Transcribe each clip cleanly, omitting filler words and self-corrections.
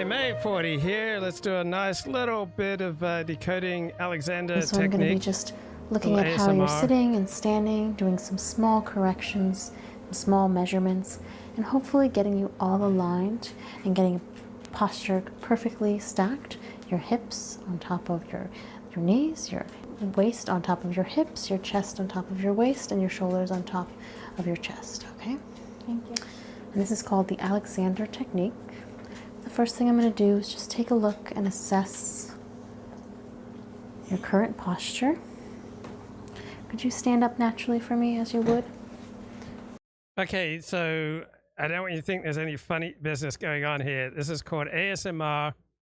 MA40 here. Let's do a nice little bit of decoding Alexander So technique. I'm going to be just looking at how you're sitting and standing, doing some small corrections, small measurements, and hopefully getting you all aligned and getting posture perfectly stacked. Your hips on top of your knees, your waist on top of your hips, your chest on top of your waist, and your shoulders on top of your chest, okay? Thank you. And this is called the Alexander technique. The first thing I'm going to do is just take a look and assess your current posture. Could you stand up naturally for me as you would? Okay, so I don't want you to think there's any funny business going on here. This is called ASMR,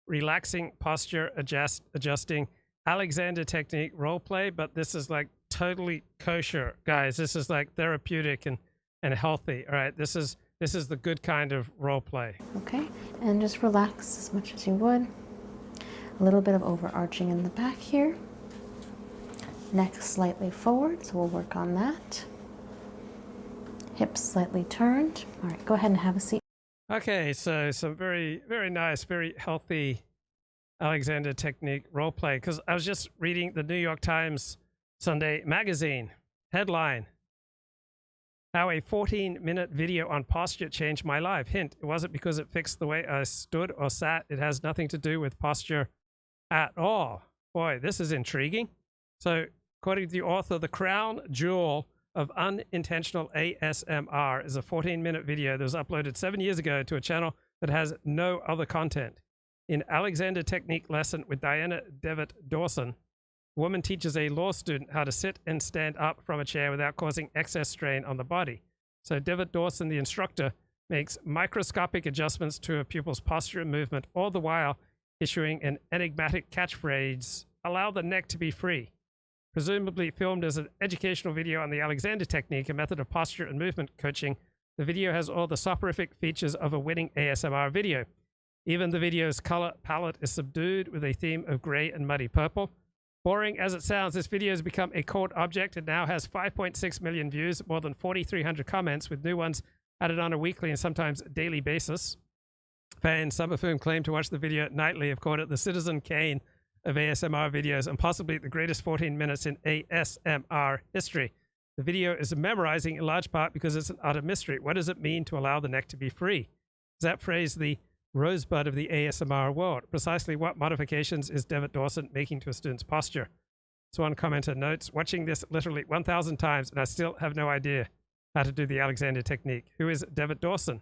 relaxing posture adjusting Alexander technique role play, but this is like totally kosher, guys. This is like therapeutic and healthy. All right, this is the good kind of role play. Okay, and just relax as much as you would. A little bit of overarching in the back here. Neck slightly forward, so we'll work on that. Hips slightly turned. All right, go ahead and have a seat. Okay, so some very, very nice, very healthy Alexander technique role play. Because I was just reading the New York Times Sunday magazine headline: how a 14-minute video on posture changed my life. Hint, it wasn't because it fixed the way I stood or sat. It has nothing to do with posture at all. Boy, this is intriguing. So, according to the author, the crown jewel of unintentional ASMR is a 14-minute video that was uploaded 7 years ago to a channel that has no other content. In Alexander Technique lesson with Diana Devitt Dawson, a woman teaches a law student how to sit and stand up from a chair without causing excess strain on the body. So Devitt Dawson, the instructor, makes microscopic adjustments to a pupil's posture and movement, all the while issuing an enigmatic catchphrase, "Allow the neck to be free." Presumably filmed as an educational video on the Alexander technique, a method of posture and movement coaching, the video has all the soporific features of a winning ASMR video. Even the video's color palette is subdued with a theme of gray and muddy purple. Boring as it sounds, this video has become a cult object and now has 5.6 million views, more than 4,300 comments, with new ones added on a weekly and sometimes daily basis. Fans, some of whom claim to watch the video nightly, have called it the Citizen Kane of ASMR videos and possibly the greatest 14 minutes in ASMR history. The video is memorizing in large part because it's an utter mystery. What does it mean to allow the neck to be free? Is that phrase the rosebud of the ASMR world? Precisely what modifications is Devitt Dawson making to a student's posture? So one commenter notes, watching this literally 1,000 times and I still have no idea how to do the Alexander technique. Who is Devitt Dawson?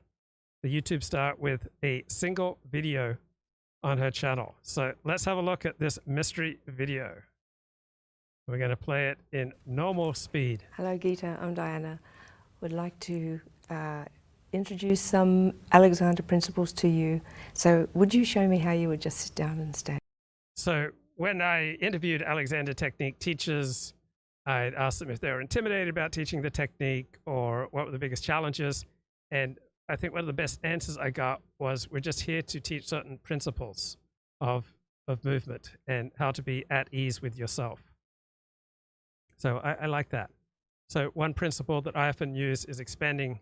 The YouTube star with a single video on her channel. So let's have a look at this mystery video. We're going to play it in normal speed. Hello Gita, I'm Diana. Would like to introduce some Alexander principles to you. So would you show me how you would just sit down and stand? So when I interviewed Alexander technique teachers, I'd asked them if they were intimidated about teaching the technique or what were the biggest challenges. And I think one of the best answers I got was, we're just here to teach certain principles of movement and how to be at ease with yourself. So I like that. So one principle that I often use is expanding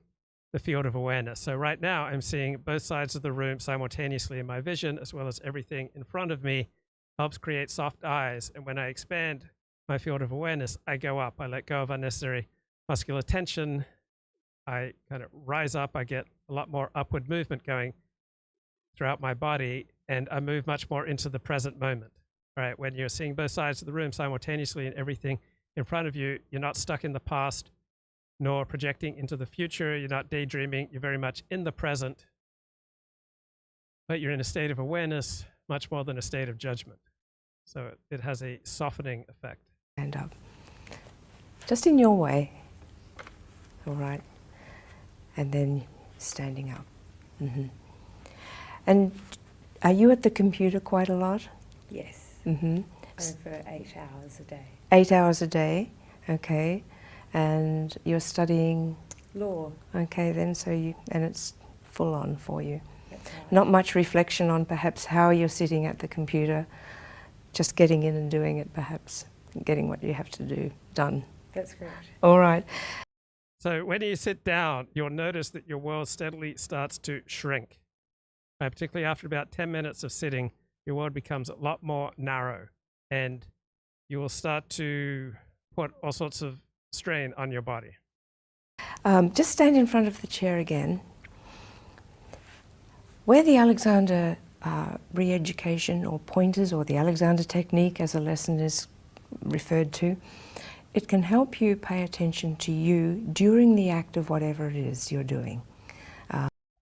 the field of awareness. So right now I'm seeing both sides of the room simultaneously in my vision, as well as everything in front of me helps create soft eyes. And when I expand my field of awareness, I go up. I let go of unnecessary muscular tension. I kind of rise up. I get a lot more upward movement going throughout my body, and I move much more into the present moment. Right? When you're seeing both sides of the room simultaneously and everything in front of you, you're not stuck in the past nor projecting into the future. You're not daydreaming. You're very much in the present, but you're in a state of awareness much more than a state of judgment. So it has a softening effect. Stand up. Just in your way. All right. And then standing up. Mm-hmm. And are you at the computer quite a lot? Yes. Mm-hmm. Over 8 hours a day. 8 hours a day, okay. And you're studying Law. okay then, so and it's full on for you. That's right. Not much reflection on perhaps how you're sitting at the computer, just getting in and doing it perhaps, getting what you have to do done. That's correct. All right. So when you sit down, you'll notice that your world steadily starts to shrink. particularly after about 10 minutes of sitting, your world becomes a lot more narrow, and you will start to put all sorts of strain on your body. Just stand in front of the chair again. Where the Alexander re-education or pointers, or the Alexander technique as a lesson is referred to, it can help you pay attention to you during the act of whatever it is you're doing.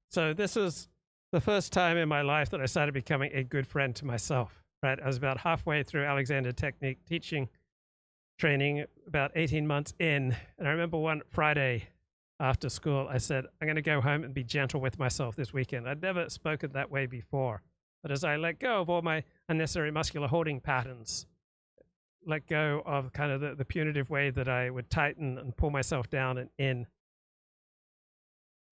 So this was the first time in my life that I started becoming a good friend to myself, right? I was about halfway through Alexander technique teaching training, about 18 months in. And I remember one Friday after school, I said, I'm going to go home and be gentle with myself this weekend. I'd never spoken that way before. But as I let go of all my unnecessary muscular holding patterns, let go of kind of the punitive way that I would tighten and pull myself down and in,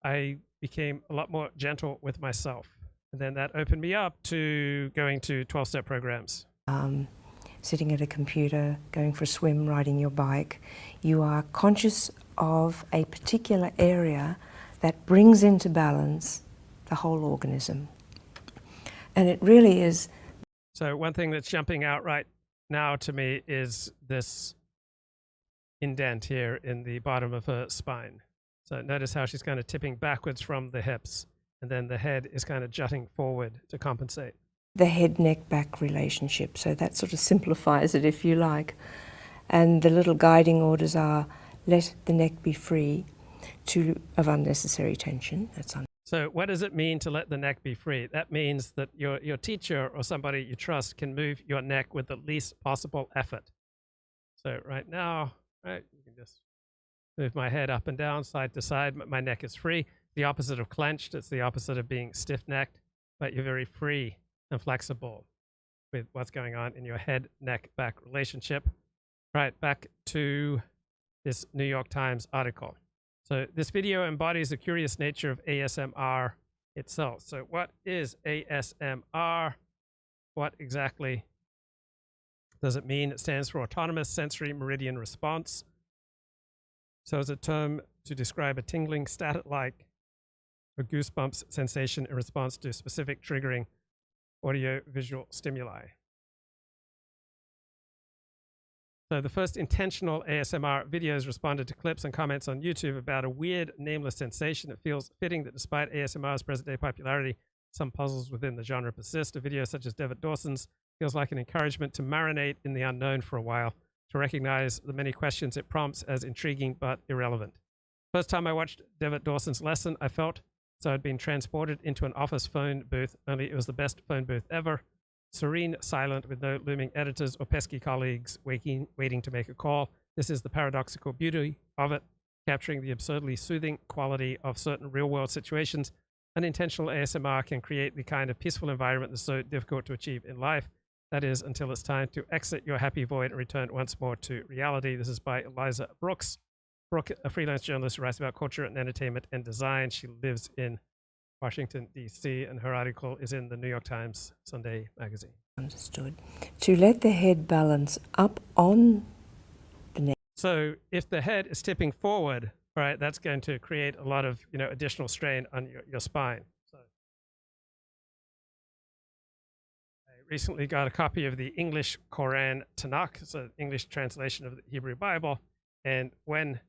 I became a lot more gentle with myself. And then that opened me up to going to 12-step programs. Sitting at a computer, going for a swim, riding your bike, you are conscious of a particular area that brings into balance the whole organism. And it really is. So one thing that's jumping out right now to me is this indent here in the bottom of her spine. So notice how she's kind of tipping backwards from the hips, and then the head is kind of jutting forward to compensate. The head-neck-back relationship, so that sort of simplifies it, if you like. And the little guiding orders are, let the neck be free of unnecessary tension. So what does it mean to let the neck be free? That means that your teacher or somebody you trust can move your neck with the least possible effort. So right now, right, you can just move my head up and down, side to side. My neck is free. The opposite of clenched. It's the opposite of being stiff-necked, but you're very free and flexible with what's going on in your head, neck, back relationship. Right, back to this New York Times article. So this video embodies the curious nature of ASMR itself. So what is ASMR? What exactly does it mean? It stands for Autonomous Sensory Meridian Response. So it's a term to describe a tingling, static-like, or goosebumps sensation in response to specific triggering audio-visual stimuli. So the first intentional ASMR videos responded to clips and comments on YouTube about a weird, nameless sensation. It feels fitting that despite ASMR's present-day popularity, some puzzles within the genre persist. A video such as David Dawson's feels like an encouragement to marinate in the unknown for a while, to recognize the many questions it prompts as intriguing but irrelevant. First time I watched David Dawson's lesson, I felt so I'd been transported into an office phone booth, only it was the best phone booth ever. Serene, silent, with no looming editors or pesky colleagues waiting to make a call. This is the paradoxical beauty of it, capturing the absurdly soothing quality of certain real-world situations. Unintentional ASMR can create the kind of peaceful environment that's so difficult to achieve in life. That is, until it's time to exit your happy void and return once more to reality. This is by Eliza Brooks. Brooke, a freelance journalist who writes about culture and entertainment and design. She lives in Washington, D.C., and her article is in the New York Times Sunday magazine. Understood. To let the head balance up on the neck. So if the head is tipping forward, right, that's going to create a lot of additional strain on your spine. So I recently got a copy of the English Quran Tanakh. It's an English translation of the Hebrew Bible. And when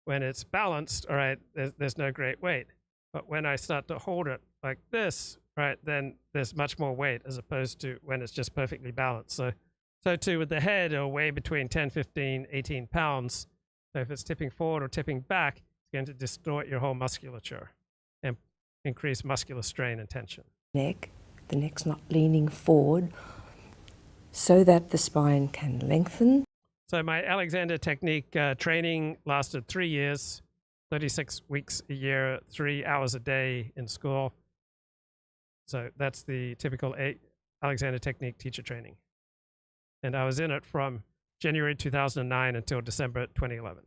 it's balanced, all right, there's no great weight. But when I start to hold it like this, right, then there's much more weight as opposed to when it's just perfectly balanced. So too with the head, it'll weigh between 10, 15, 18 pounds. So if it's tipping forward or tipping back, it's going to distort your whole musculature and increase muscular strain and tension. The neck's not leaning forward so that the spine can lengthen. So my Alexander technique training lasted 3 years, 36 weeks a year, 3 hours a day in school. So that's the typical Alexander technique teacher training. And I was in it from January 2009 until December 2011.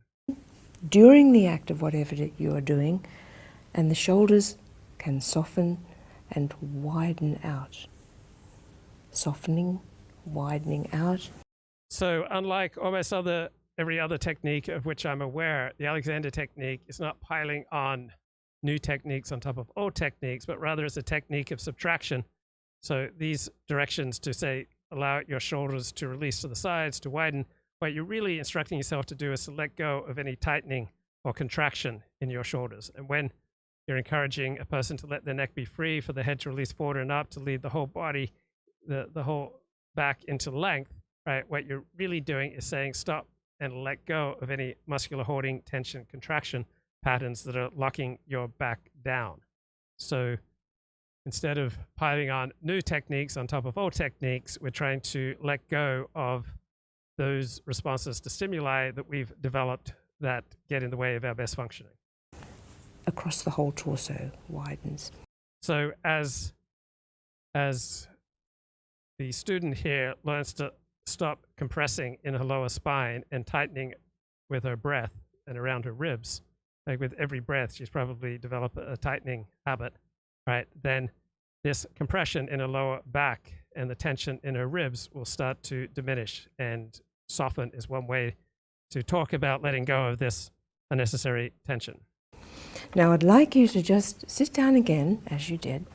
During the act of whatever you are doing, and the shoulders can soften and widen out. Softening, widening out. So unlike almost every other technique of which I'm aware, the Alexander technique is not piling on new techniques on top of old techniques, but rather it's a technique of subtraction. So these directions to say, allow your shoulders to release to the sides, to widen, what you're really instructing yourself to do is to let go of any tightening or contraction in your shoulders. And when you're encouraging a person to let their neck be free, for the head to release forward and up, to lead the whole body, the whole back into length, right? What you're really doing is saying stop and let go of any muscular holding, tension, contraction patterns that are locking your back down. So instead of piling on new techniques on top of old techniques, we're trying to let go of those responses to stimuli that we've developed that get in the way of our best functioning. Across the whole torso widens. So as the student here learns to stop compressing in her lower spine and tightening with her breath and around her ribs, like with every breath, she's probably developed a tightening habit, right? Then this compression in her lower back and the tension in her ribs will start to diminish, and soften is one way to talk about letting go of this unnecessary tension. Now I'd like you to just sit down again, as you did.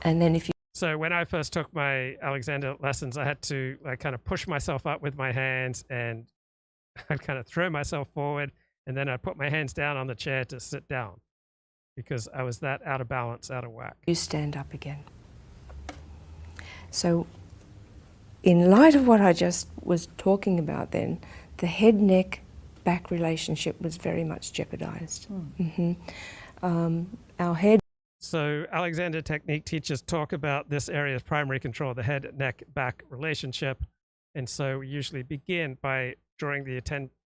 And then if you... So when I first took my Alexander lessons, I had to like kind of push myself up with my hands, and I'd kind of throw myself forward, and then I'd put my hands down on the chair to sit down because I was that out of balance, out of whack. You stand up again. So in light of what I just was talking about then, the head-neck back relationship was very much jeopardized. Our head... So Alexander technique teachers talk about this area as primary control, the head, neck, back relationship. And so we usually begin by drawing the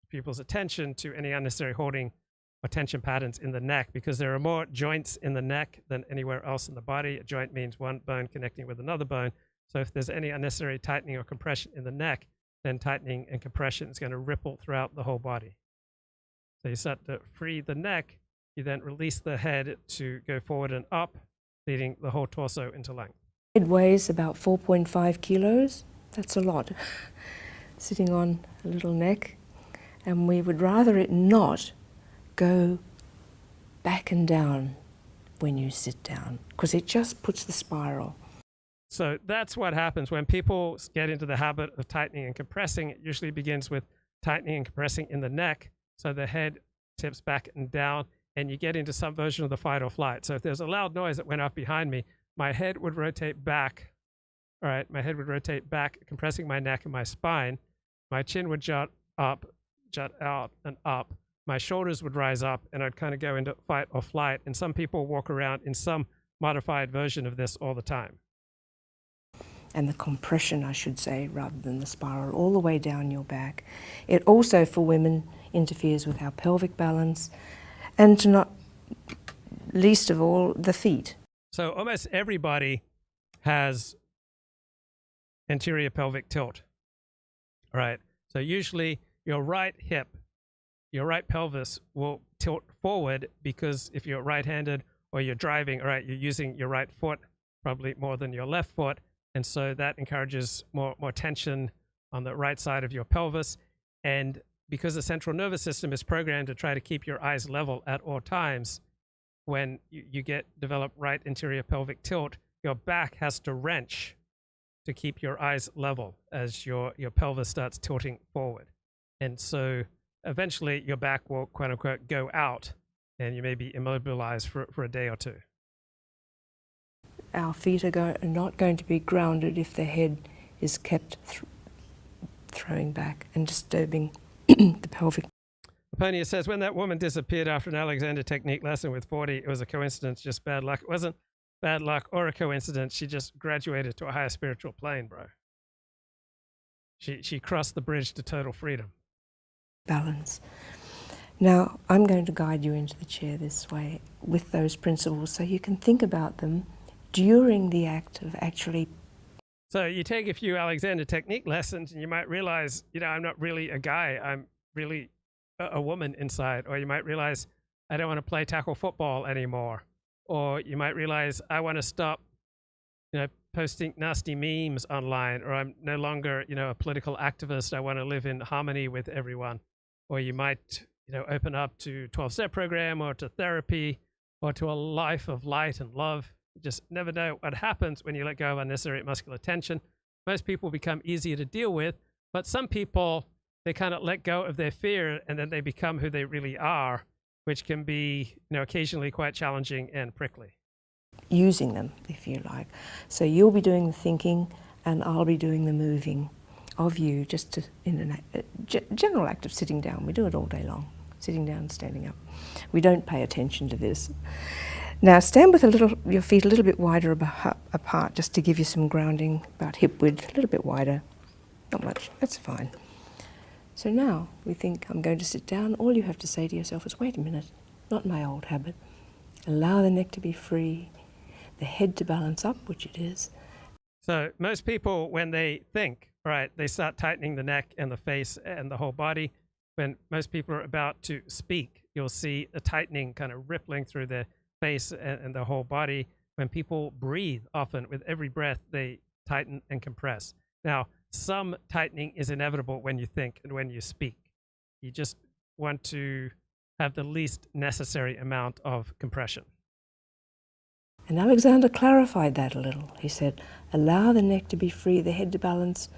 pupil's attention to any unnecessary holding or tension patterns in the neck, because there are more joints in the neck than anywhere else in the body. A joint means one bone connecting with another bone. So if there's any unnecessary tightening or compression in the neck, then tightening and compression is going to ripple throughout the whole body. So you start to free the neck, you then release the head to go forward and up, leading the whole torso into length. It weighs about 4.5 kilos. That's a lot, sitting on a little neck. And we would rather it not go back and down when you sit down, because it just puts the spiral. So that's what happens when people get into the habit of tightening and compressing. It usually begins with tightening and compressing in the neck, so the head tips back and down, and you get into some version of the fight or flight. So if there's a loud noise that went off behind me, my head would rotate back. All right, my head would rotate back, compressing my neck and my spine. My chin would jut out and up. My shoulders would rise up, and I'd kind of go into fight or flight. And some people walk around in some modified version of this all the time. And the compression, I should say, rather than the spiral, all the way down your back. It also, for women, interferes with our pelvic balance, and to not least of all, the feet. So almost everybody has anterior pelvic tilt, all right? So usually your right hip, your right pelvis will tilt forward, because if you're right-handed or you're driving, all right, you're using your right foot probably more than your left foot. And so that encourages more tension on the right side of your pelvis. And because the central nervous system is programmed to try to keep your eyes level at all times, when you develop right anterior pelvic tilt, your back has to wrench to keep your eyes level as your pelvis starts tilting forward. And so eventually your back will, quote unquote, go out, and you may be immobilized for a day or two. Our feet are not going to be grounded if the head is kept throwing back and disturbing the pelvic. Laponia says, when that woman disappeared after an Alexander technique lesson with 40, it was a coincidence, just bad luck. It wasn't bad luck or a coincidence. She just graduated to a higher spiritual plane, bro. She crossed the bridge to total freedom. Balance. Now, I'm going to guide you into the chair this way with those principles so you can think about them during the act of actually. So you take a few Alexander technique lessons and you might realize, I'm not really a guy, I'm really a woman inside. Or you might realize, I don't want to play tackle football anymore. Or you might realize, I want to stop, posting nasty memes online. Or I'm no longer, a political activist. I want to live in harmony with everyone. Or you might open up to 12-step program or to therapy or to a life of light and love. You just never know what happens when you let go of unnecessary muscular tension. Most people become easier to deal with, but some people, they kind of let go of their fear and then they become who they really are, which can be, occasionally quite challenging and prickly. Using them, if you like. So you'll be doing the thinking and I'll be doing the moving of you, just in a general act of sitting down. We do it all day long, sitting down and standing up. We don't pay attention to this. Now stand with your feet a little bit wider apart, just to give you some grounding, about hip width, a little bit wider. Not much, that's fine. So now we think, I'm going to sit down. All you have to say to yourself is, wait a minute, not my old habit. Allow the neck to be free, the head to balance up, which it is. So most people, when they think, right, they start tightening the neck and the face and the whole body. When most people are about to speak, you'll see a tightening kind of rippling through their face and the whole body. When people breathe, often with every breath, they tighten and compress. Now, some tightening is inevitable when you think and when you speak. You just want to have the least necessary amount of compression. And Alexander clarified that a little. He said, allow the neck to be free, the head to balance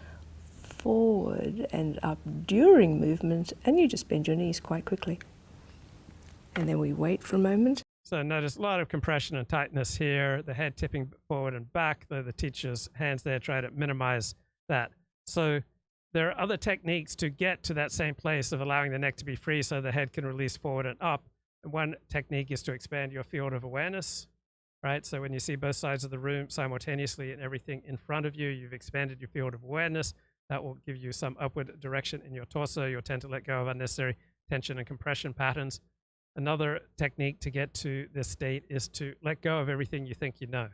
forward and up during movement, and you just bend your knees quite quickly. And then we wait for a moment. So notice a lot of compression and tightness here, the head tipping forward and back, though the teacher's hands there try to minimize that. So there are other techniques to get to that same place of allowing the neck to be free so the head can release forward and up. And one technique is to expand your field of awareness, right? So when you see both sides of the room simultaneously and everything in front of you, you've expanded your field of awareness. That will give you some upward direction in your torso. You'll tend to let go of unnecessary tension and compression patterns. Another technique to get to this state is to let go of everything you think you know.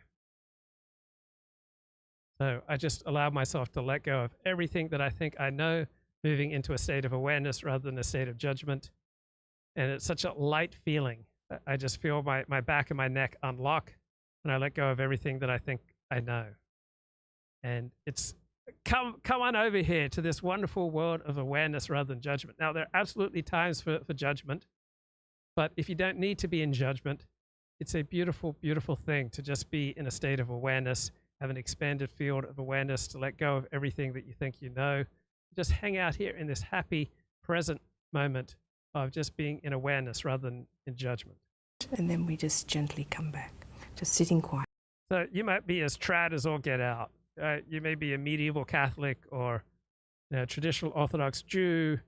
So I just allow myself to let go of everything that I think I know, moving into a state of awareness rather than a state of judgment. And it's such a light feeling. I just feel my back and my neck unlock, and I let go of everything that I think I know. And it's come on over here to this wonderful world of awareness rather than judgment. Now, there are absolutely times for judgment, but if you don't need to be in judgment, it's a beautiful, beautiful thing to just be in a state of awareness, have an expanded field of awareness, to let go of everything that you think you know. Just hang out here in this happy, present moment of just being in awareness rather than in judgment. And then we just gently come back, just sitting quiet. So you might be as trad as all get out. You may be a medieval Catholic or traditional Orthodox Jew.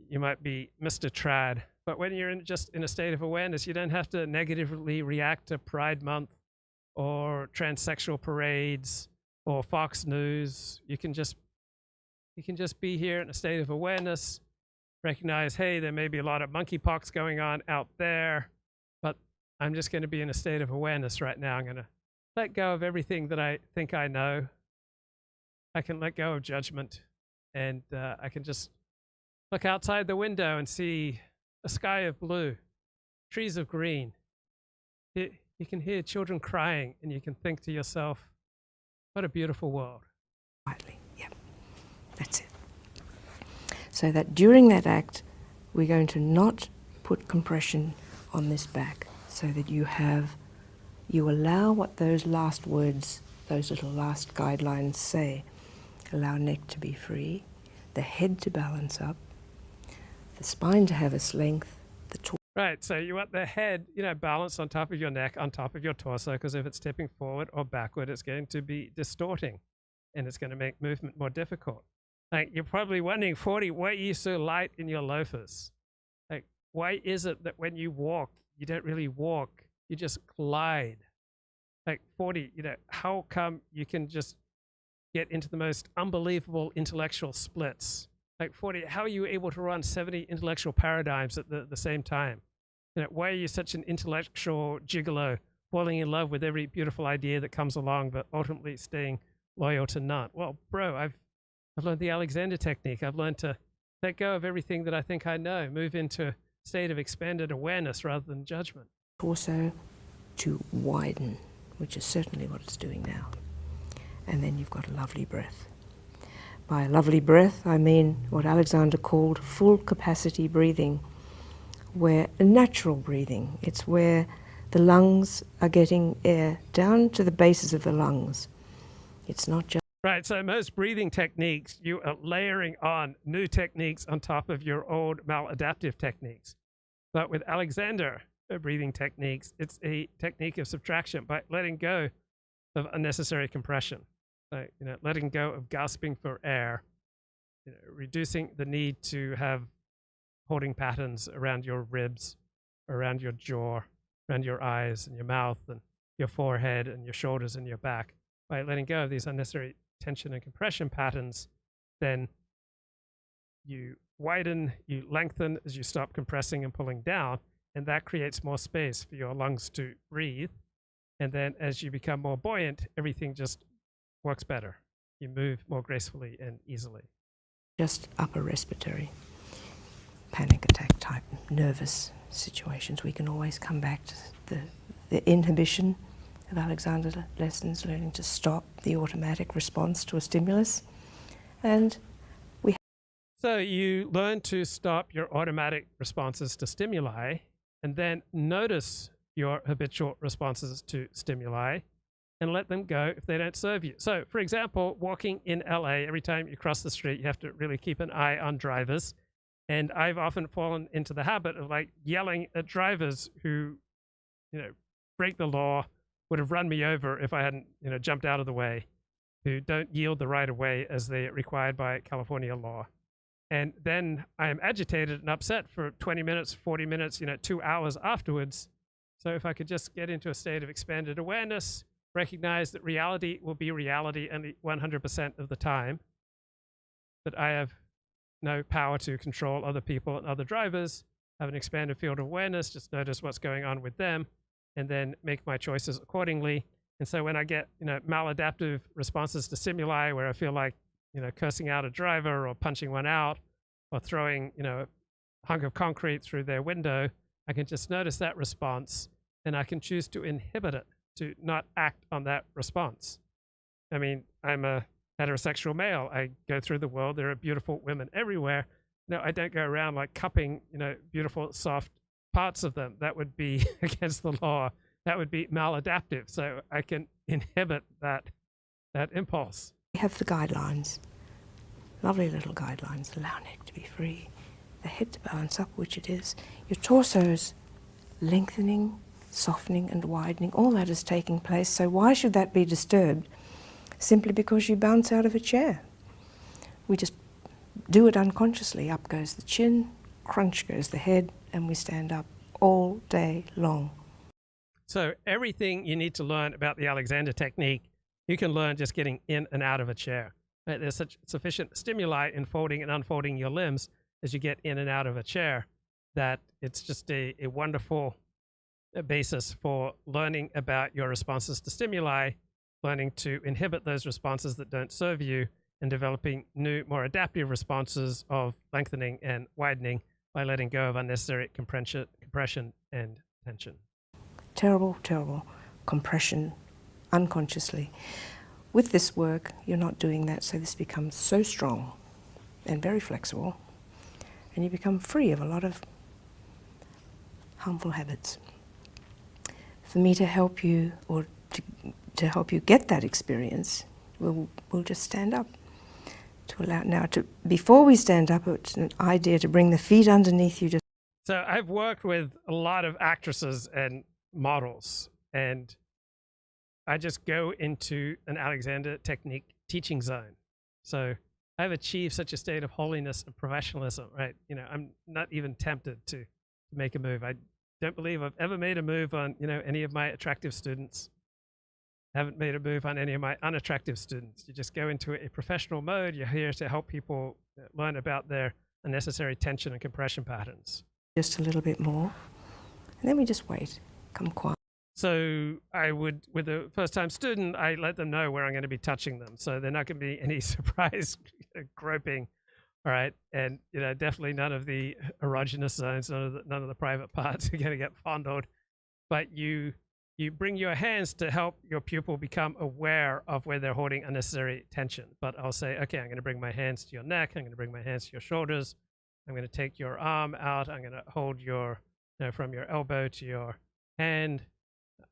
You might be Mr. Trad. But when you're just in a state of awareness, you don't have to negatively react to Pride Month or transsexual parades or Fox News. You can just be here in a state of awareness, recognize, hey, there may be a lot of monkeypox going on out there, but I'm just going to be in a state of awareness right now. I'm going to let go of everything that I think I know. I can let go of judgment, and I can just look outside the window and see a sky of blue, trees of green. You can hear children crying, and you can think to yourself, what a beautiful world. Quietly, yeah, that's it. So that during that act, we're going to not put compression on this back, so that you allow what those last words, those little last guidelines say. Allow neck to be free, the head to balance up, the spine to have its length, the torso. Right, so you want the head, balanced on top of your neck, on top of your torso, because if it's tipping forward or backward, it's going to be distorting, and it's going to make movement more difficult. Like, you're probably wondering, 40, why are you so light in your loafers? Like, why is it that when you walk, you don't really walk, you just glide? Like, 40, how come you can just get into the most unbelievable intellectual splits? Like, 40, how are you able to run 70 intellectual paradigms at the same time? Why are you such an intellectual gigolo, falling in love with every beautiful idea that comes along, but ultimately staying loyal to none? Well, bro, I've learned the Alexander technique. I've learned to let go of everything that I think I know, move into a state of expanded awareness rather than judgment. Torso to widen, which is certainly what it's doing now. And then you've got a lovely breath. By a lovely breath, I mean what Alexander called full capacity breathing. where natural breathing. It's where the lungs are getting air down to the bases of the lungs. It's not just... Right, so most breathing techniques, you are layering on new techniques on top of your old maladaptive techniques. But with Alexander breathing techniques, it's a technique of subtraction by letting go of unnecessary compression. So, letting go of gasping for air, reducing the need to have holding patterns around your ribs, around your jaw, around your eyes and your mouth and your forehead and your shoulders and your back. By letting go of these unnecessary tension and compression patterns, then you widen, you lengthen as you stop compressing and pulling down, and that creates more space for your lungs to breathe. And then as you become more buoyant, everything just works better. You move more gracefully and easily. Just upper respiratory, panic attack type, nervous situations. We can always come back to the inhibition of Alexander's lessons, learning to stop the automatic response to a stimulus. And so you learn to stop your automatic responses to stimuli, and then notice your habitual responses to stimuli and let them go if they don't serve you. So, for example, walking in LA, every time you cross the street, you have to really keep an eye on drivers. And I've often fallen into the habit of yelling at drivers who, break the law, would have run me over if I hadn't, jumped out of the way, who don't yield the right of way as they required by California law. And then I am agitated and upset for 20 minutes, 40 minutes, 2 hours afterwards. So if I could just get into a state of expanded awareness, recognize that reality will be reality only 100% of the time, that I have no power to control other people and other drivers, have an expanded field of awareness, just notice what's going on with them, and then make my choices accordingly. And so when I get, maladaptive responses to stimuli where I feel like, cursing out a driver or punching one out or throwing, a hunk of concrete through their window, I can just notice that response and I can choose to inhibit it, to not act on that response. I mean, I'm a heterosexual male. I go through the world. There are beautiful women everywhere. No, I don't go around cupping, beautiful, soft parts of them. That would be against the law. That would be maladaptive. So I can inhibit that impulse. We have the guidelines, lovely little guidelines. Allow neck to be free, the head to balance up, which it is. Your torso's lengthening, softening and widening. All that is taking place. So why should that be disturbed? Simply because you bounce out of a chair. We just do it unconsciously. Up goes the chin, crunch goes the head, and we stand up all day long. So everything you need to learn about the Alexander technique, you can learn just getting in and out of a chair. There's such sufficient stimuli in folding and unfolding your limbs as you get in and out of a chair that it's just a wonderful basis for learning about your responses to stimuli, learning to inhibit those responses that don't serve you, and developing new, more adaptive responses of lengthening and widening by letting go of unnecessary compression and tension. Terrible, terrible compression unconsciously. With this work, you're not doing that, so this becomes so strong and very flexible, and you become free of a lot of harmful habits. For me to help you, or to help you get that experience, we'll just stand up. To allow now to, before we stand up, it's an idea to bring the feet underneath you. So I've worked with a lot of actresses and models, and I just go into an Alexander technique teaching zone. So I've achieved such a state of holiness and professionalism, right? I'm not even tempted to make a move. I don't believe I've ever made a move on, any of my attractive students. Haven't made a move on any of my unattractive students. You just go into a professional mode. You're here to help people learn about their unnecessary tension and compression patterns. Just a little bit more, and then we just wait, come quiet. So I would, with a first-time student, I let them know where I'm going to be touching them. So they're not going to be any surprise groping, all right? And, definitely none of the erogenous zones, none of the private parts are going to get fondled. But you bring your hands to help your pupil become aware of where they're holding unnecessary tension. But I'll say, okay, I'm going to bring my hands to your neck. I'm going to bring my hands to your shoulders. I'm going to take your arm out. I'm going to hold your, from your elbow to your hand.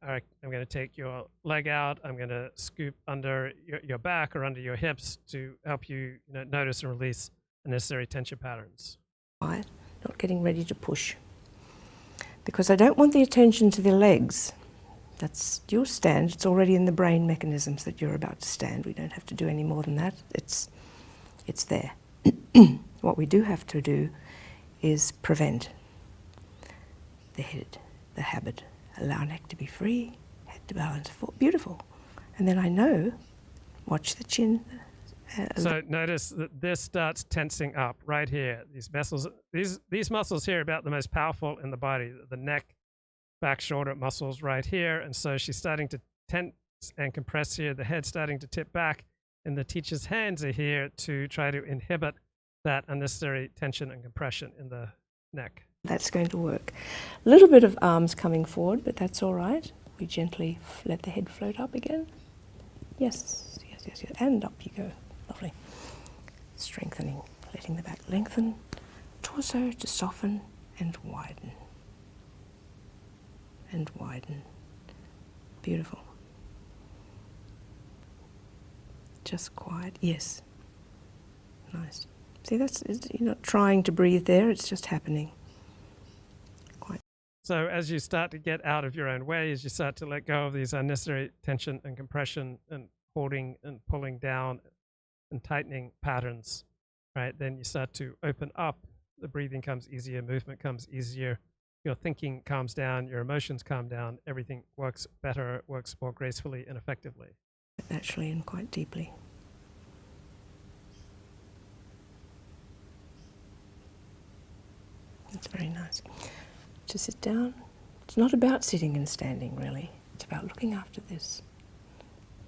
All right, I'm going to take your leg out. I'm going to scoop under your back or under your hips to help you, notice and release the necessary tension patterns. Right, not getting ready to push. Because I don't want the attention to the legs. That's your stand. It's already in the brain mechanisms that you're about to stand. We don't have to do any more than that. It's there. What we do have to do is prevent the habit. Allow neck to be free, head to balance. Beautiful. And then I know, watch the chin. So notice that this starts tensing up right here. These muscles here are about the most powerful in the body. The neck, back, shoulder muscles right here. And so she's starting to tense and compress here. The head's starting to tip back. And the teacher's hands are here to try to inhibit that unnecessary tension and compression in the neck. That's going to work. A little bit of arms coming forward, but that's all right. We gently let the head float up again. Yes, yes, yes, yes. And up you go. Lovely. Strengthening, letting the back lengthen. Torso to soften and widen. And widen. Beautiful. Just quiet. Yes. Nice. See, you're not trying to breathe there, it's just happening. So as you start to get out of your own way, as you start to let go of these unnecessary tension and compression and holding and pulling down and tightening patterns, right, then you start to open up. The breathing comes easier, movement comes easier, your thinking calms down, your emotions calm down, everything works better, works more gracefully and effectively. Naturally and quite deeply. That's very nice. To sit down. It's not about sitting and standing, really. It's about looking after this.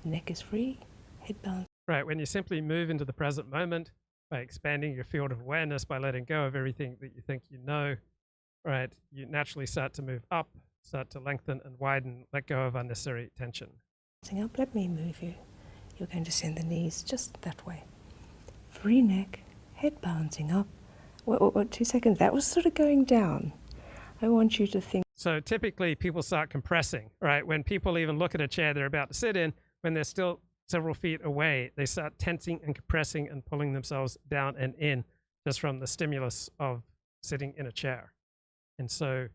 Neck is free, head balance. Right, when you simply move into the present moment by expanding your field of awareness, by letting go of everything that you think you know, right, you naturally start to move up, start to lengthen and widen, let go of unnecessary tension. Up, let me move you. You're going to send the knees just that way. Free neck, head balancing up. 2 seconds, that was sort of going down. I want you to think. So typically people start compressing, right? When people even look at a chair they're about to sit in, when they're still several feet away, they start tensing and compressing and pulling themselves down and in just from the stimulus of sitting in a chair. And so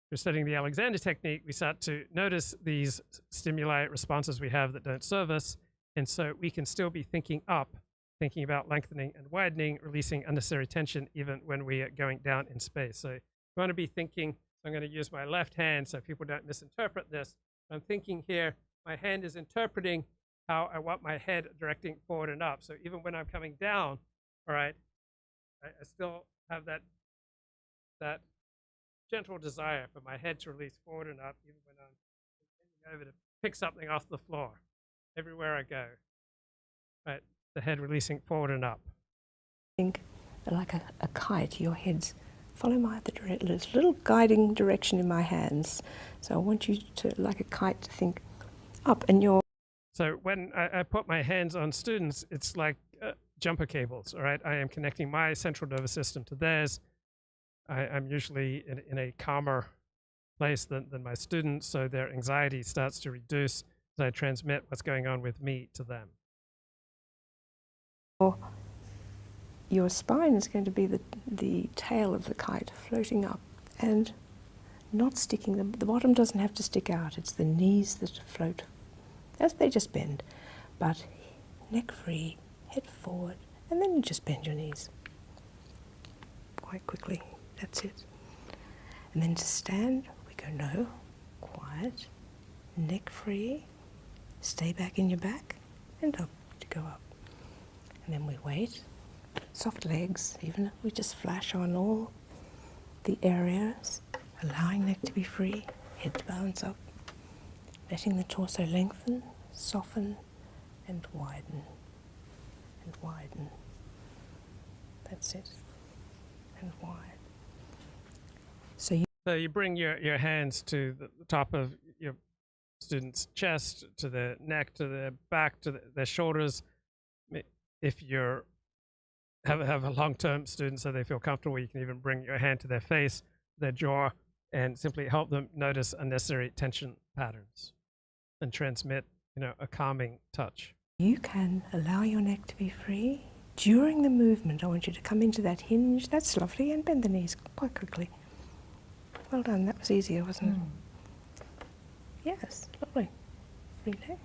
through studying the Alexander technique, we start to notice these stimuli responses we have that don't serve us. And so we can still be thinking up, thinking about lengthening and widening, releasing unnecessary tension, even when we are going down in space. So you want to be thinking, so I'm going to use my left hand so people don't misinterpret this. I'm thinking here, my hand is interpreting how I want my head directing forward and up. So even when I'm coming down, all right, I still have that gentle desire for my head to release forward and up, even when I'm bending over to pick something off the floor. Everywhere I go, right, the head releasing forward and up. Think like a kite, your head's follow there's a little guiding direction in my hands. So I want you to, like a kite, to think up and you're. So when I put my hands on students, it's like jumper cables, all right? I am connecting my central nervous system to theirs. I'm usually in a calmer place than my students, so their anxiety starts to reduce as I transmit what's going on with me to them. Your spine is going to be the tail of the kite floating up and not sticking. The bottom doesn't have to stick out. It's the knees that float as they just bend. But neck free, head forward, and then you just bend your knees quite quickly. That's it. And then to stand, we go no, quiet, neck free, stay back in your back, and up to go up. And then we wait. Soft legs, even if we just flash on all the areas, allowing neck to be free, head to balance up, letting the torso lengthen, soften, and widen, and widen. That's it, and wide. So you bring your hands to the top of your student's chest, to the neck, to the back, to their shoulders. If you're have a long-term student so they feel comfortable. You can even bring your hand to their face, their jaw, and simply help them notice unnecessary tension patterns and transmit, a calming touch. You can allow your neck to be free. During the movement, I want you to come into that hinge. That's lovely. And bend the knees quite quickly. Well done. That was easier, wasn't it? Yes, lovely. Free neck.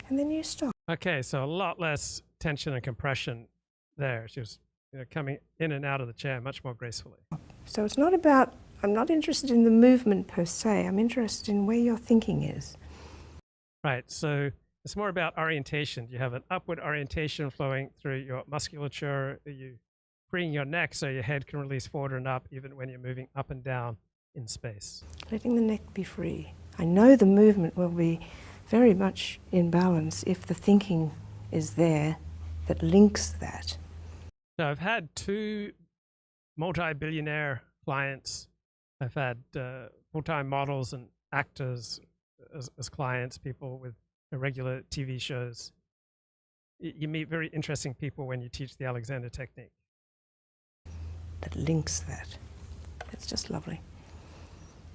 And then you stop. Okay, so a lot less tension and compression there. She was coming in and out of the chair much more gracefully. So it's not about, I'm not interested in the movement per se. I'm interested in where your thinking is. Right, so it's more about orientation. You have an upward orientation flowing through your musculature. Are you freeing your neck so your head can release forward and up even when you're moving up and down in space? Letting the neck be free. I know the movement will be very much in balance if the thinking is there that links that. So I've had 2 multi-billionaire clients. I've had full-time models and actors as clients, people with regular TV shows. You meet very interesting people when you teach the Alexander technique. That links that. That's just lovely.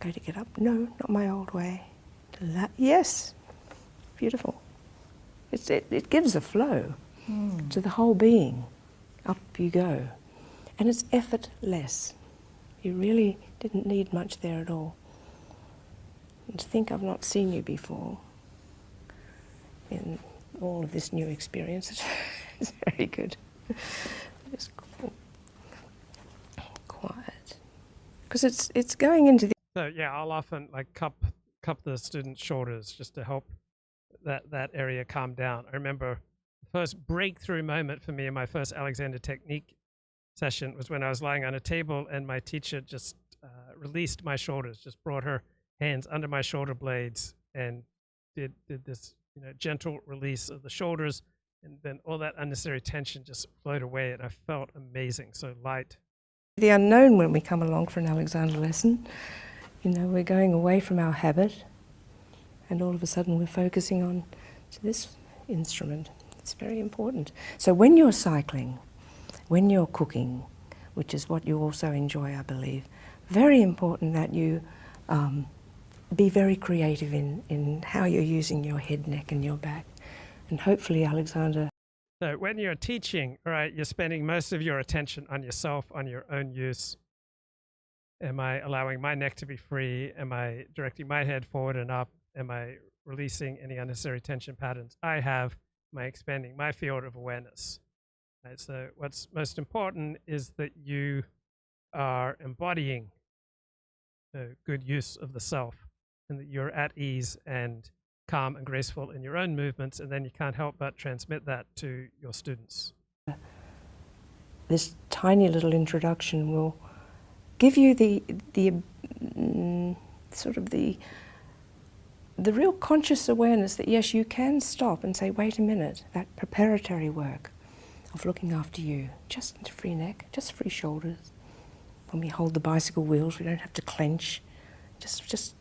Go to get up. No, not my old way. Yes. Beautiful. It gives a flow to the whole being. Up you go. And it's effortless. You really didn't need much there at all. And to think I've not seen you before in all of this new experience is very good. Just cool. Quiet. Because it's going into the... So yeah, I'll often cup the student's shoulders just to help that area calm down. I remember the first breakthrough moment for me in my first Alexander technique session was when I was lying on a table and my teacher just released my shoulders, just brought her hands under my shoulder blades and did this gentle release of the shoulders, and then all that unnecessary tension just flowed away and I felt amazing, so light. The unknown when we come along for an Alexander lesson, we're going away from our habit and all of a sudden we're focusing on to this instrument. It's very important. So when you're cycling, when you're cooking, which is what you also enjoy, I believe, very important that you be very creative in how you're using your head, neck and your back. And hopefully, Alexander... So when you're teaching, right, you're spending most of your attention on yourself, on your own use. Am I allowing my neck to be free? Am I directing my head forward and up? Am I releasing any unnecessary tension patterns I have? Am I expanding my field of awareness? Right, so what's most important is that you are embodying the good use of the self and that you're at ease and calm and graceful in your own movements, and then you can't help but transmit that to your students. This tiny little introduction will give you the real conscious awareness that yes, you can stop and say, wait a minute, that preparatory work of looking after you, just free neck, just free shoulders. When we hold the bicycle wheels, we don't have to clench, just.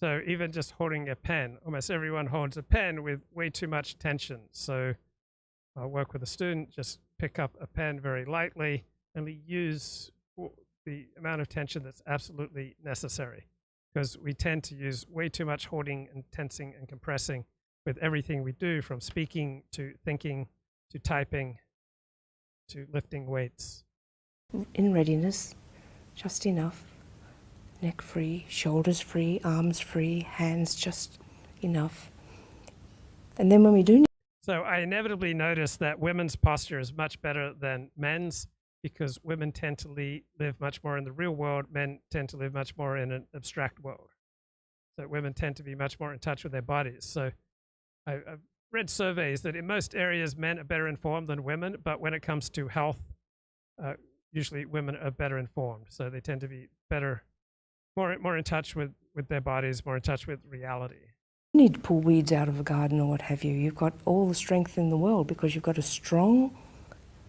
So even just holding a pen, almost everyone holds a pen with way too much tension. So I'll work with a student, just pick up a pen very lightly, only use the amount of tension that's absolutely necessary, because we tend to use way too much holding and tensing and compressing with everything we do, from speaking to thinking to typing to lifting weights. In readiness, just enough. Neck free, shoulders free, arms free, hands just enough. And then when we do... So I inevitably notice that women's posture is much better than men's, because women tend to live much more in the real world. Men tend to live much more in an abstract world. So women tend to be much more in touch with their bodies. So I've read surveys that in most areas men are better informed than women, but when it comes to health, usually women are better informed. So they tend to be better, more in touch with their bodies, more in touch with reality. You need to pull weeds out of a garden or what have you. You've got all the strength in the world because you've got a strong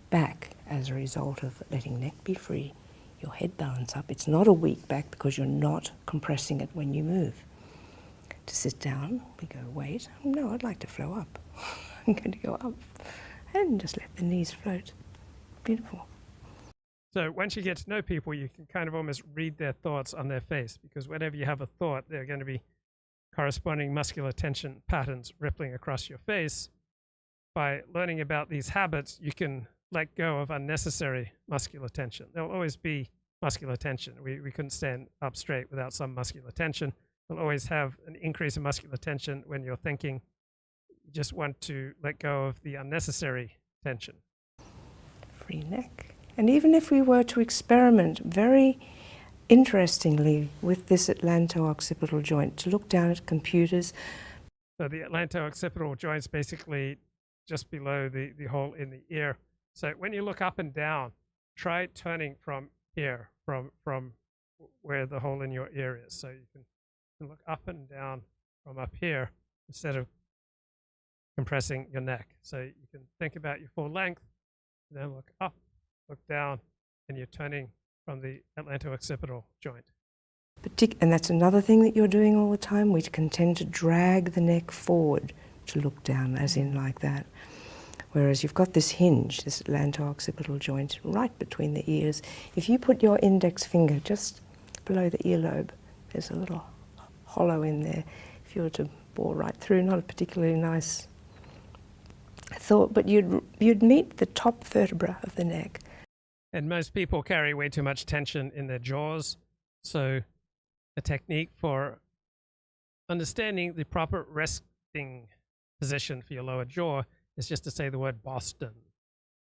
back as a result of letting neck be free, your head balance up. It's not a weak back because you're not compressing it when you move. To sit down, we go, wait, no, I'd like to flow up. I'm going to go up and just let the knees float. Beautiful. So once you get to know people, you can kind of almost read their thoughts on their face, because whenever you have a thought, there are going to be corresponding muscular tension patterns rippling across your face. By learning about these habits, you can let go of unnecessary muscular tension. There'll always be muscular tension. We couldn't stand up straight without some muscular tension. You'll always have an increase in muscular tension when you're thinking. You just want to let go of the unnecessary tension. Free neck. And even if we were to experiment very interestingly with this atlanto-occipital joint, to look down at computers. So the atlanto-occipital joint's basically just below the hole in the ear. So when you look up and down, try turning from here, from where the hole in your ear is. So you can look up and down from up here instead of compressing your neck. So you can think about your full length, and then look up, look down, and you're turning from the atlanto-occipital joint. And that's another thing that you're doing all the time. We can tend to drag the neck forward to look down, as in like that. Whereas you've got this hinge, this atlanto-occipital joint, right between the ears. If you put your index finger just below the earlobe, there's a little hollow in there. If you were to bore right through, not a particularly nice thought, but you'd meet the top vertebra of the neck. And most people carry way too much tension in their jaws. So a technique for understanding the proper resting position for your lower jaw is just to say the word Boston.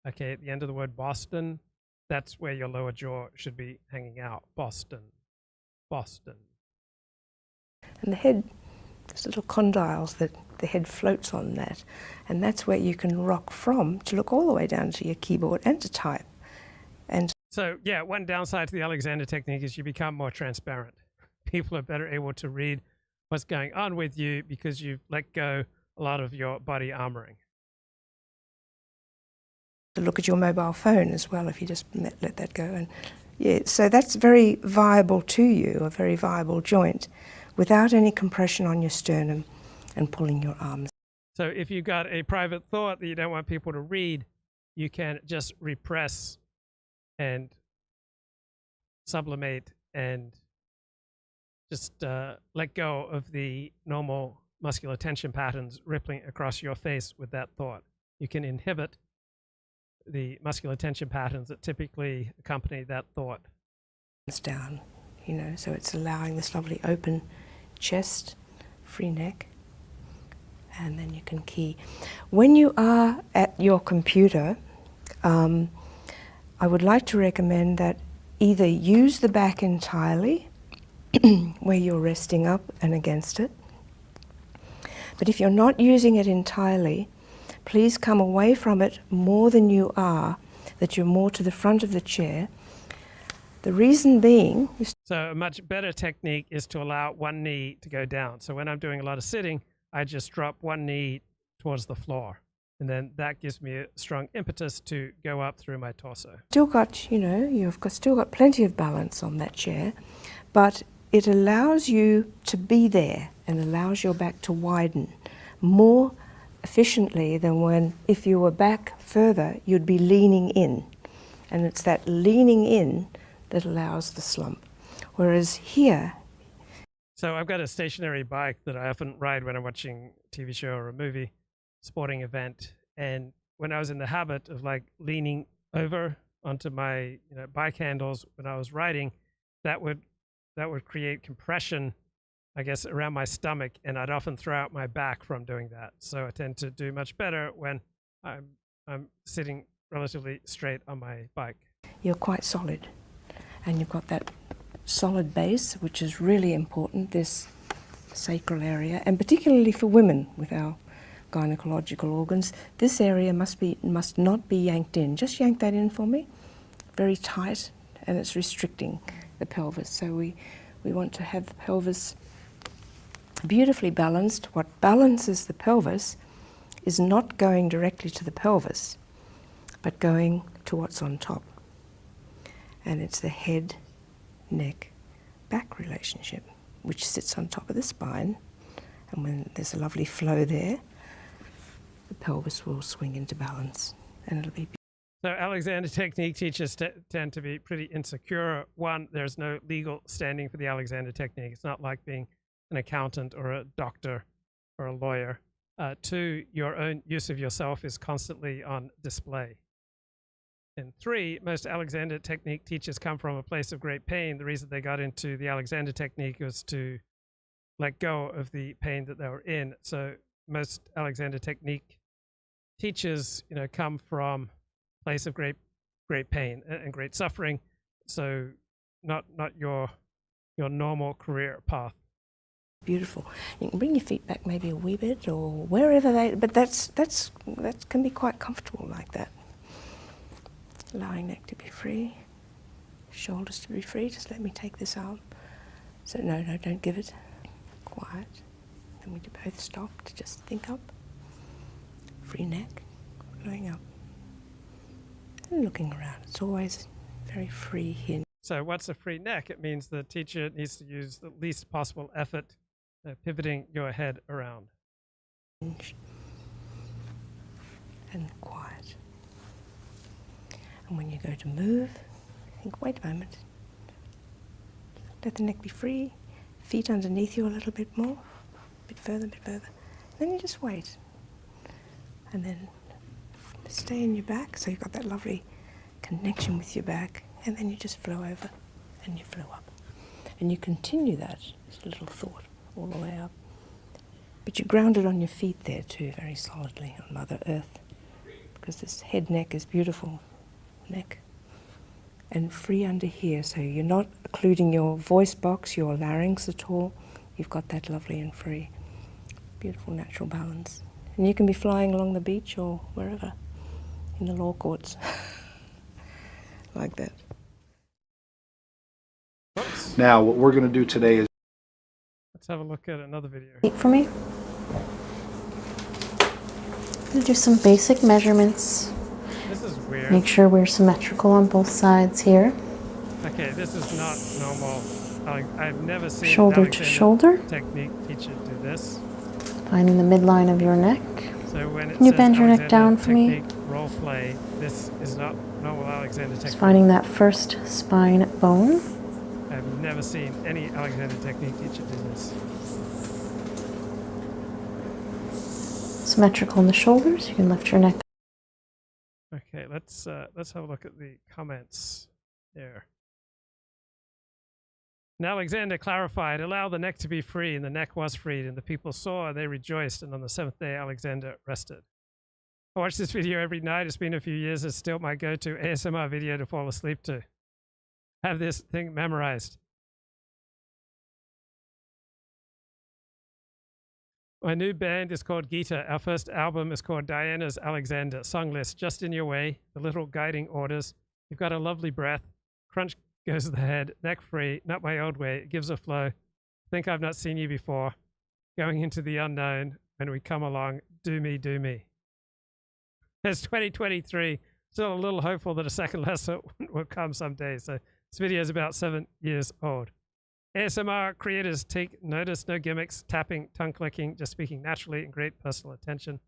Okay, at the end of the word Boston, that's where your lower jaw should be hanging out. Boston, Boston. And the head, there's little condyles that the head floats on that. And that's where you can rock from to look all the way down to your keyboard and to type. And so, yeah, one downside to the Alexander technique is you become more transparent. People are better able to read what's going on with you because you've let go a lot of your body armoring. to look at your mobile phone as well if you just let that go. And yeah, so that's very viable to you, a very viable joint, without any compression on your sternum and pulling your arms. So if you've got a private thought that you don't want people to read, you can just repress and sublimate and just let go of the normal muscular tension patterns rippling across your face with that thought. You can inhibit the muscular tension patterns that typically accompany that thought. It's down, you know, so it's allowing this lovely open chest, free neck, and then you can key. When you are at your computer, I would like to recommend that either use the back entirely, where you're resting up and against it. But if you're not using it entirely, please come away from it more than you are, that you're more to the front of the chair. The reason being... So a much better technique is to allow one knee to go down. So when I'm doing a lot of sitting, I just drop one knee towards the floor. And then that gives me a strong impetus to go up through my torso. Still got, you know, still got plenty of balance on that chair, but it allows you to be there and allows your back to widen more efficiently than when, if you were back further, you'd be leaning in. And it's that leaning in that allows the slump. Whereas here... So I've got a stationary bike that I often ride when I'm watching a TV show or a movie, sporting event. And when I was in the habit of like leaning over onto my bike handles when I was riding, that would create compression, I guess, around my stomach, and I'd often throw out my back from doing that. So I tend to do much better when I'm sitting relatively straight on my bike. You're quite solid, and you've got that solid base, which is really important, this sacral area, and particularly for women with our gynecological organs, this area must not be yanked in. Just yank that in for me, very tight, and it's restricting the pelvis. So we want to have the pelvis beautifully balanced. What balances the pelvis is not going directly to the pelvis, but going to what's on top. And it's the head, neck, back relationship, which sits on top of the spine. And when there's a lovely flow there, the pelvis will swing into balance. and it'll be So Alexander Technique teachers tend to be pretty insecure. One, there's no legal standing for the Alexander Technique. It's not like being an accountant or a doctor or a lawyer. Two, your own use of yourself is constantly on display. And three, most Alexander Technique teachers come from a place of great pain. The reason they got into the Alexander Technique was to let go of the pain that they were in. So most Alexander Technique teachers, come from a place of great pain and great suffering. So not your normal career path. beautiful. You can bring your feet back maybe a wee bit or wherever but that can be quite comfortable like that. Allowing neck to be free, shoulders to be free. Just let me take this arm. So no, don't give it. Quiet. Then we both stop to just think up. Free neck, going up. And looking around. It's always very free here. So what's a free neck? It means the teacher needs to use the least possible effort pivoting your head around. And quiet. And when you go to move, think, wait a moment. Let the neck be free. Feet underneath you a little bit more. A bit further, a bit further. Then you just wait. And then stay in your back, so you've got that lovely connection with your back. And then you just flow over and you flow up. And you continue that, this little thought, all the way up. But you're grounded on your feet there too, very solidly on Mother Earth. Because this head neck is beautiful. Neck. And free under here, so you're not occluding your voice box, your larynx at all. You've got that lovely and free. Beautiful natural balance. And you can be flying along the beach or wherever, in the law courts. Like that. Whoops. Now, what we're going to do today is Let's have a look at another video. Feet for me. I'm going to do some basic measurements. This is weird. Make sure we're symmetrical on both sides here. Okay, this is not normal. I've never seen Shoulder an to Alexander shoulder. Technique teacher do this. Finding the midline of your neck. So when it Can you says bend your neck Alexander down for me? Technique role play, this is not normal Alexander Just Technique. finding that first spine bone. I've never seen any Alexander Technique teacher do this. Symmetrical in the shoulders. You can lift your neck. Okay, let's have a look at the comments there. And Alexander clarified, allow the neck to be free, and the neck was freed, and the people saw, and they rejoiced, and on the seventh day Alexander rested. I watch this video every night. It's been a few years. It's still my go-to ASMR video to fall asleep to. Have this thing memorized. My new band is called Gita. Our first album is called Diana's Alexander. Song list, Just in Your Way, the little guiding orders. You've got a lovely breath. Crunch goes the head, neck free, not my old way. It gives a flow. Think I've not seen you before. Going into the unknown. When we come along, do me, do me. It's 2023. Still a little hopeful that a second lesson will come someday. So this video is about 7 years old. ASMR creators take notice, no gimmicks, tapping, tongue clicking, just speaking naturally and great personal attention.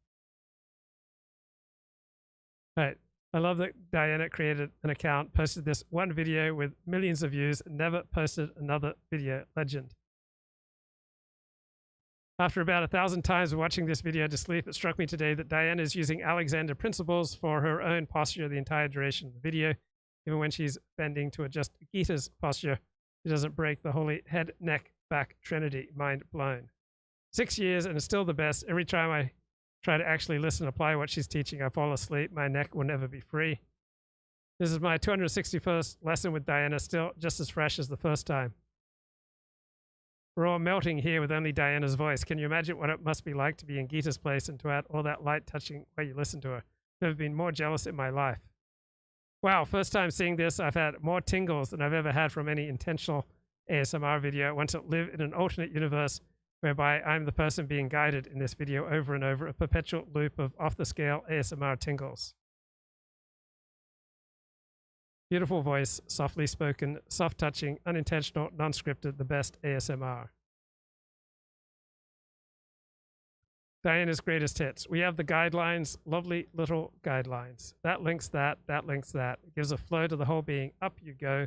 All right. I love that Diana created an account, posted this one video with millions of views, and never posted another video. Legend. After about 1,000 times of watching this video to sleep, it struck me today that Diana is using Alexander principles for her own posture the entire duration of the video. Even when she's bending to adjust Gita's posture, she doesn't break the holy head, neck, back trinity. Mind blown. 6 years and it's still the best. Every time I try to actually listen and apply what she's teaching, I fall asleep. My neck will never be free. This is my 261st lesson with Diana, still just as fresh as the first time. We're all melting here with only Diana's voice. Can you imagine what it must be like to be in Gita's place and to add all that light touching while you listen to her? I've never been more jealous in my life. Wow, first time seeing this, I've had more tingles than I've ever had from any intentional ASMR video. I want to live in an alternate universe whereby I'm the person being guided in this video over and over, a perpetual loop of off-the-scale ASMR tingles. Beautiful voice, softly spoken, soft touching, unintentional, non-scripted, the best ASMR. Diana's greatest hits. We have the guidelines, lovely little guidelines. That links that links that. It gives a flow to the whole being. Up you go.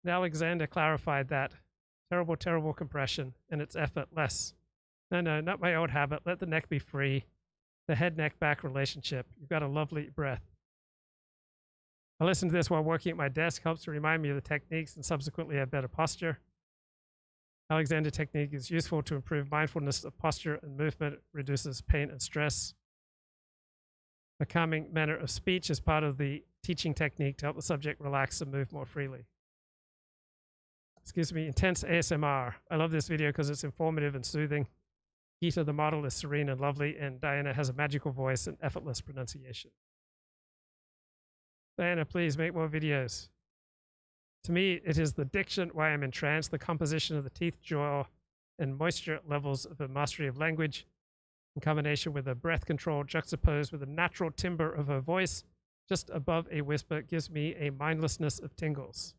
And Alexander clarified that. Terrible, terrible compression, and it's effortless. No, not my old habit. Let the neck be free. The head-neck back relationship. You've got a lovely breath. I listen to this while working at my desk. Helps to remind me of the techniques and subsequently have better posture. Alexander technique is useful to improve mindfulness of posture and movement, reduces pain and stress. A calming manner of speech is part of the teaching technique to help the subject relax and move more freely. Excuse me, intense ASMR. I love this video because it's informative and soothing. Gita, the model, is serene and lovely, and Diana has a magical voice and effortless pronunciation. Diana, please make more videos. To me, it is the diction why I'm entranced, the composition of the teeth, jaw, and moisture levels of a mastery of language, in combination with a breath control juxtaposed with the natural timbre of her voice, just above a whisper, gives me a mindlessness of tingles.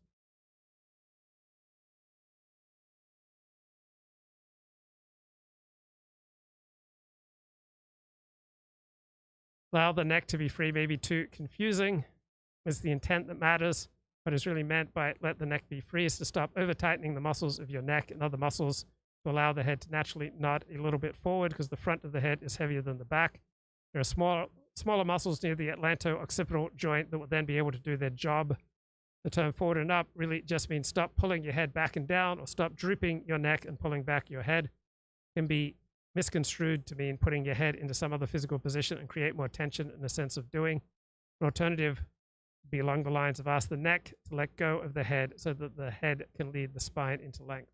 Allow the neck to be free may be too confusing. It's the intent that matters. What is really meant by let the neck be free is to stop over-tightening the muscles of your neck and other muscles to allow the head to naturally nod a little bit forward because the front of the head is heavier than the back. There are smaller muscles near the atlanto-occipital joint that will then be able to do their job. The term forward and up really just means stop pulling your head back and down or stop drooping your neck and pulling back your head. It can be misconstrued to mean putting your head into some other physical position and create more tension and a sense of doing. An alternative would be along the lines of ask the neck to let go of the head so that the head can lead the spine into length.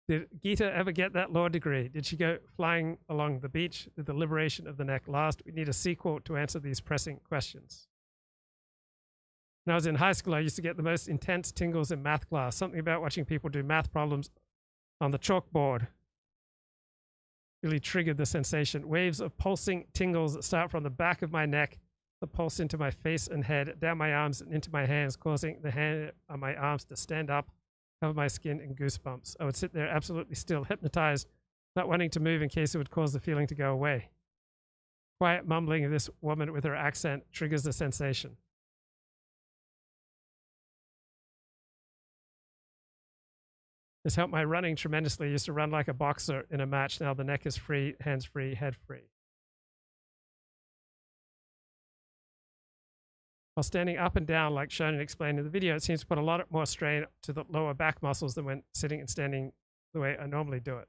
Did Gita ever get that law degree? Did she go flying along the beach? Did the liberation of the neck last? We need a sequel to answer these pressing questions. When I was in high school, I used to get the most intense tingles in math class. Something about watching people do math problems on the chalkboard really triggered the sensation. Waves of pulsing tingles that start from the back of my neck, that pulse into my face and head, down my arms and into my hands, causing the hair on my arms to stand up, cover my skin in goosebumps. I would sit there absolutely still, hypnotized, not wanting to move in case it would cause the feeling to go away. Quiet mumbling of this woman with her accent triggers the sensation. This helped my running tremendously. I used to run like a boxer in a match. Now the neck is free, hands free, head free. While standing up and down, like shown and explained in the video, it seems to put a lot more strain to the lower back muscles than when sitting and standing the way I normally do it.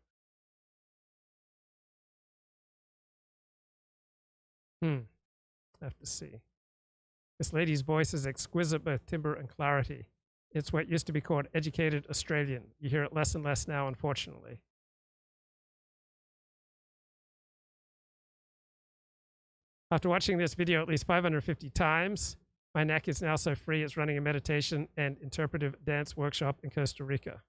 I have to see. This lady's voice is exquisite, both timbre and clarity. It's what used to be called educated Australian. You hear it less and less now, unfortunately. After watching this video at least 550 times, my neck is now so free it's running a meditation and interpretive dance workshop in Costa Rica.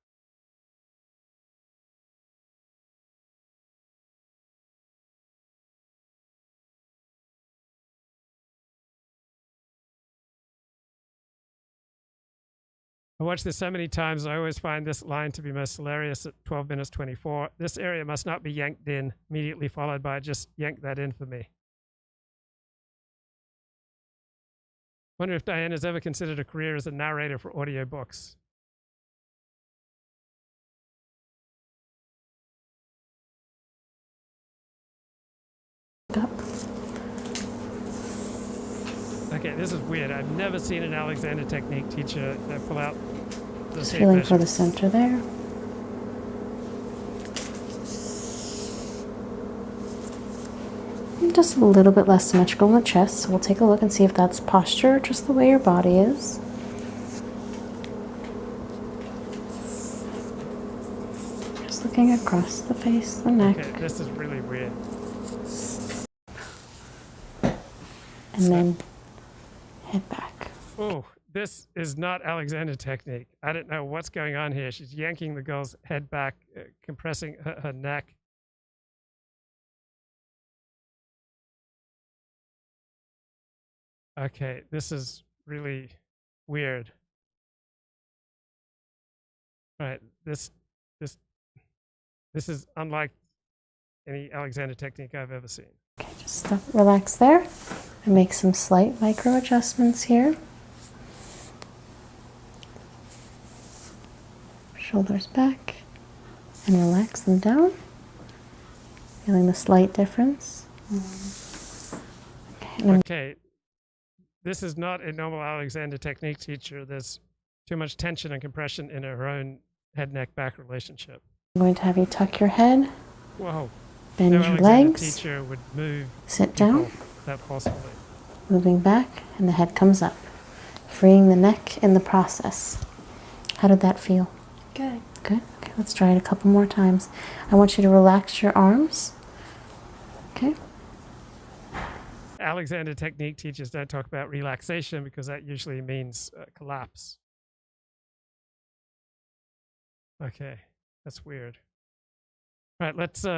I watched this so many times, I always find this line to be most hilarious at 12 minutes 24. This area must not be yanked in, immediately followed by just yank that in for me. Wonder if Diana's ever considered a career as a narrator for audiobooks. Okay, this is weird. I've never seen an Alexander technique teacher pull out the just feeling for the center there. And just a little bit less symmetrical in the chest, so we'll take a look and see if that's posture, just the way your body is. Just looking across the face, the neck. Okay, this is really weird. And then head back. Oh, this is not Alexander technique. I don't know what's going on here. She's yanking the girl's head back, compressing her neck. Okay, this is really weird. All right, this is unlike any Alexander technique I've ever seen. Okay, just relax there and make some slight micro adjustments here. Shoulders back and relax them down. Feeling the slight difference. Okay, this is not a normal Alexander technique, teacher. There's too much tension and compression in her own head-neck-back relationship. I'm going to have you tuck your head. Whoa. Bend no your Alexander legs. Teacher would move. Sit down. That forcefully. Moving back, and the head comes up, freeing the neck in the process. How did that feel? Good. Good. Okay, let's try it a couple more times. I want you to relax your arms. Okay. Alexander technique teachers don't talk about relaxation because that usually means collapse. Okay, that's weird. All right, let's